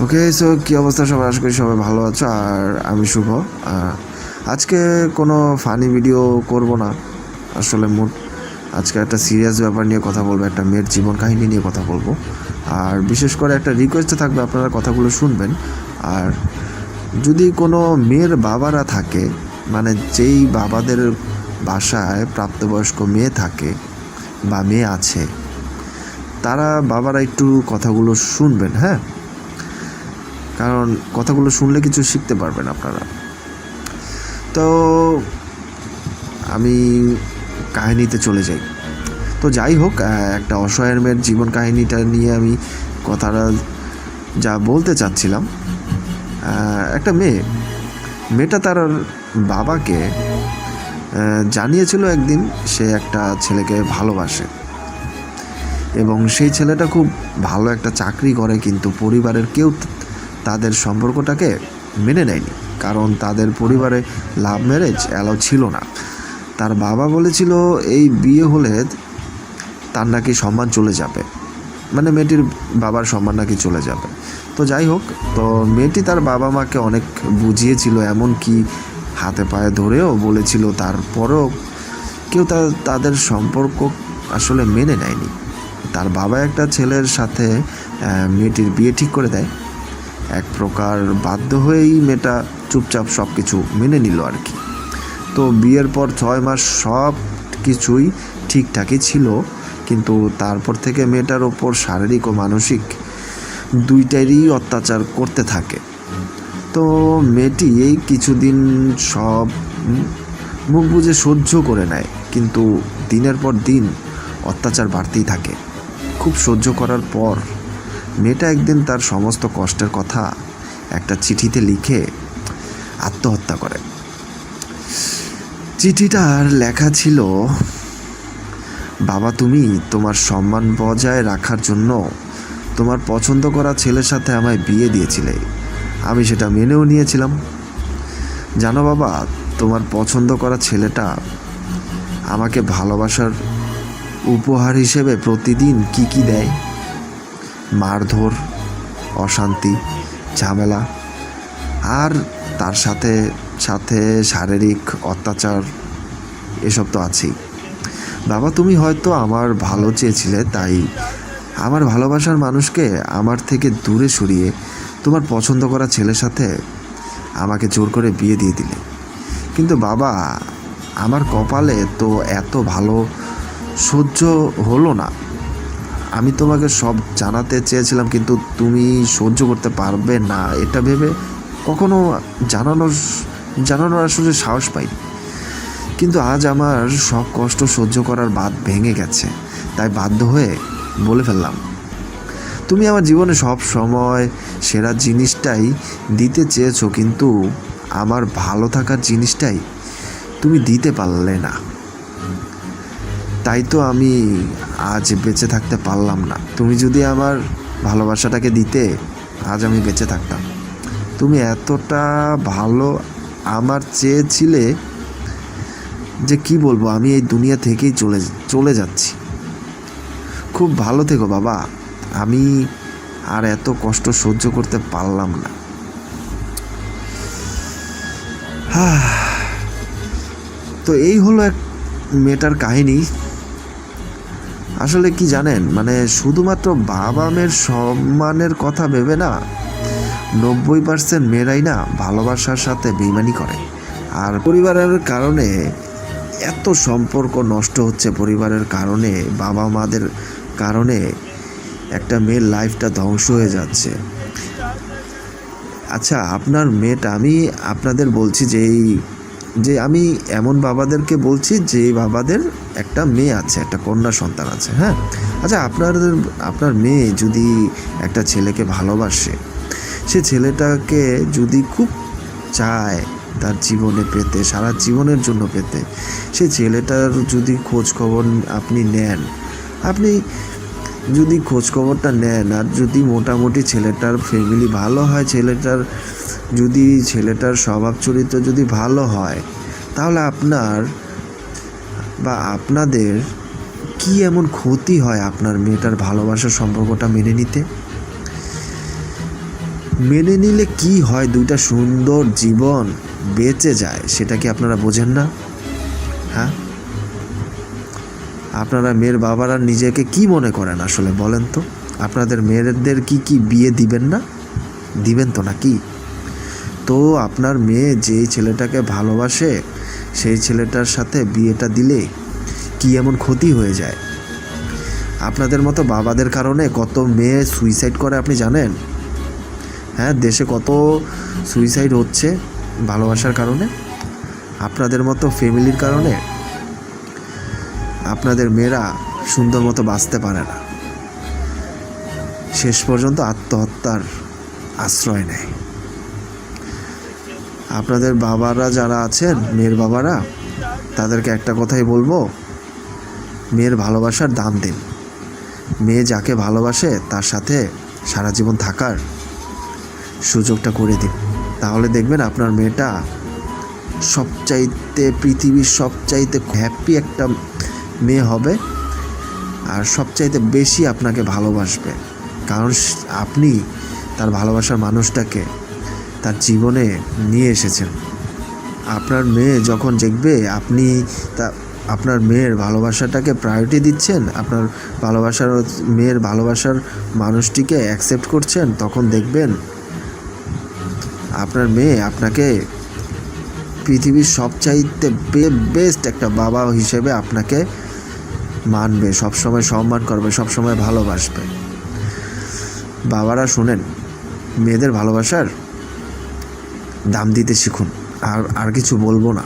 ওকে, so কী অবস্থা সবাই? আশা করি সবাই ভালো আছো। আর আমি শুভ। আজকে কোনো ফানি ভিডিও করব না, আসলে আজকে একটা সিরিয়াস ব্যাপার নিয়ে কথা বলবো, একটা মেয়ের জীবন কাহিনী নিয়ে কথা বলবো। আর বিশেষ করে একটা রিকোয়েস্ট থাকবে, আপনারা কথাগুলো শুনবেন। আর যদি কোনো মেয়ের বাবারা থাকে, মানে যেই বাবাদের বাসায় প্রাপ্তবয়স্ক মেয়ে থাকে বা মেয়ে আছে, তারা বাবারা একটু কথাগুলো শুনবেন, হ্যাঁ? কারণ কথাগুলো শুনলে কিছু শিখতে পারবেন আপনারা। তো আমি কাহিনীতে চলে যাই। তো যাই হোক, একটা অসহায়ের মেয়ের জীবন কাহিনীটা নিয়ে আমি কথাটা যা বলতে চাচ্ছিলাম। একটা মেয়েটা তার বাবাকে জানিয়েছিল একদিন সে একটা ছেলেকে ভালোবাসে, এবং সেই ছেলেটা খুব ভালো একটা চাকরি করে, কিন্তু পরিবারের কেউ তাদের সম্পর্কটাকে মেনে নেয়নি, কারণ তাদের পরিবারে লাভ ম্যারেজ অ্যালাউ ছিল না। তার বাবা বলেছিল এই বিয়ে হলে তার নাকি সম্মান চলে যাবে, মানে মেয়েটির বাবার সম্মান নাকি চলে যাবে। তো যাই হোক, তো মেয়েটি তার বাবা মাকে অনেক বুঝিয়েছিল, এমনকি হাতে পায়ে ধরেও বলেছিল, তারপরেও কেউ তাদের সম্পর্ক আসলে মেনে নেয়নি। তার বাবা একটা ছেলের সাথে মেয়েটির বিয়ে ঠিক করে দেয়। এক প্রকার বাধ্য হয়েই মেয়েটা চুপচাপ সব কিছু মেনে নিল আর কি। তো বিয়ের পর 6 মাস সব কিছুই ঠিকঠাকই ছিল, কিন্তু তারপর থেকে মেয়েটার ওপর শারীরিক ও মানসিক দুইটারই অত্যাচার করতে থাকে। তো মেয়েটি এই কিছুদিন সব মুখ বুজে সহ্য করে নেয়, কিন্তু দিনের পর দিন অত্যাচার বাড়তেই থাকে। খুব সহ্য করার পর মেয়েটা একদিন তার সমস্ত কষ্টের কথা একটা চিঠিতে লিখে আত্মহত্যা করে। চিঠিটার লেখা ছিল, বাবা, তুমি তোমার সম্মান বজায় রাখার জন্য তোমার পছন্দ করা ছেলের সাথে আমায় বিয়ে দিয়েছিলে। আমি সেটা মেনেও নিয়েছিলাম। জানো বাবা, তোমার পছন্দ করা ছেলেটা আমাকে ভালোবাসার উপহার হিসেবে প্রতিদিন কি দেয়? মারধর, অশান্তি, ঝামেলা, আর তার সাথে সাথে শারীরিক অত্যাচার, এসব তো আছেই। বাবা, তুমি হয়তো আমার ভালো চেয়েছিলে, তাই আমার ভালোবাসার মানুষকে আমার থেকে দূরে সরিয়ে তোমার পছন্দ করা ছেলের সাথে আমাকে জোর করে বিয়ে দিয়ে দিলে। কিন্তু বাবা, আমার কপালে তো এত ভালো সহ্য হলো না। আমি তোমাকে সব জানাতে চেয়েছিলাম, কিন্তু তুমি সহ্য করতে পারবে না এটা ভেবে কখনো জানানোর আসলে সাহস পাইনি। কিন্তু আজ আমার সব কষ্ট সহ্য করার বাঁধ ভেঙে গেছে, তাই বাধ্য হয়ে বলে ফেললাম। তুমি আমার জীবনে সব সময় সেরা জিনিসটাই দিতে চেয়েছো, কিন্তু আমার ভালো থাকার জিনিসটাই তুমি দিতে পারলে না। তাই তো আমি আজ বেঁচে থাকতে পারলাম না। তুমি যদি আমার ভালোবাসাটাকে দিতে, আজ আমি বেঁচে থাকতাম। তুমি এতটা ভালো আমার চেয়েছিলে যে কি বলবো, আমি এই দুনিয়া থেকেই চলে যাচ্ছি। খুব ভালো থেকো বাবা, আমি আর এত কষ্ট সহ্য করতে পারলাম না। তো এই হলো এক মেয়েটার কাহিনী। আসলে কি জানেন, মানে শুধুমাত্র বাবা মেয়ের সম্মানের কথা ভেবে না, 90% মেয়েরাই না ভালোবাসার সাথে বেইমানি করে। আর পরিবারের কারণে এত সম্পর্ক নষ্ট হচ্ছে, পরিবারের কারণে, বাবা মাদের কারণে একটা মেয়ের লাইফটা ধ্বংস হয়ে যাচ্ছে। আচ্ছা, আপনার মেয়েটা, আমি আপনাদের বলছি যে আমি এমন বাবাদেরকে বলছি যে বাবাদের একটা মেয়ে আছে, একটা কন্যা সন্তান আছে, হ্যাঁ? আচ্ছা, আপনার মেয়ে যদি একটা ছেলেকে ভালোবাসে, সে ছেলেটাকে যদি খুব চায় তার জীবনে পেতে, সারা জীবনের জন্য পেতে, সে ছেলেটার যদি খোঁজখবর আপনি নেন, আপনি যদি খোঁজখবরটা নেন, আর যদি মোটামুটি ছেলেটার ফ্যামিলি ভালো হয়, ছেলেটার স্বভাব চরিত্র যদি ভালো হয়, তাহলে আপনাদের কি এমন ক্ষতি হয় আপনার মেয়েটার ভালোবাসার সম্পর্কটা মেনে নিতে? মেনে নিলে কি হয়, দুইটা সুন্দর জীবন বেঁচে যায়, সেটা কি আপনারা বোঝেন না? হ্যাঁ, আপনারা মেয়ের বাবারা নিজেকে কি মনে করেন আসলে বলেন তো? আপনাদের মেয়েদের কি বিয়ে দিবেন না? দিবেন তো নাকি? তো আপনার মেয়ে যেই ছেলেটাকে ভালোবাসে সেই ছেলেটার সাথে বিয়েটা দিলে কি এমন ক্ষতি হয়ে যায়? আপনাদের মতো বাবাদের কারণে কত মেয়ে সুইসাইড করে আপনি জানেন? হ্যাঁ, দেশে কত সুইসাইড হচ্ছে ভালোবাসার কারণে। আপনাদের মতো ফ্যামিলির কারণে আপনাদের মেয়েরা সুন্দর মতো বাঁচতে পারে না, শেষ পর্যন্ত আত্মহত্যার আশ্রয় নেয়। আপনাদের বাবারা যারা আছেন, মেয়ের বাবারা, তাদেরকে একটা কথাই বলবো, মেয়ের ভালোবাসার দাম দিন। মেয়ে যাকে ভালোবাসে তার সাথে সারা জীবন থাকার সুযোগটা করে দিন। তাহলে দেখবেন আপনার মেয়েটা সবচাইতে, পৃথিবীর সবচাইতে হ্যাপি একটা মেয়ে হবে, আর সবচাইতে বেশি আপনাকে ভালোবাসবে। কারণ আপনি তার ভালোবাসার মানুষটাকে তার জীবনে নিয়ে এসেছেন। আপনার মেয়ে যখন দেখবে আপনি আপনার মেয়ের ভালোবাসাটাকে প্রায়োরিটি দিচ্ছেন, আপনার মেয়ের ভালোবাসার মানুষটিকে অ্যাকসেপ্ট করছেন, তখন দেখবেন আপনার মেয়ে আপনাকে পৃথিবীর সবচাইতে বেস্ট একটা বাবা হিসেবে আপনাকে মানবে, সবসময় সম্মান করবে, সবসময় ভালোবাসবে। বাবারা শুনেন, মেয়েদের ভালোবাসার দাম দিতে শিখুন। আর কিছু বলবো না।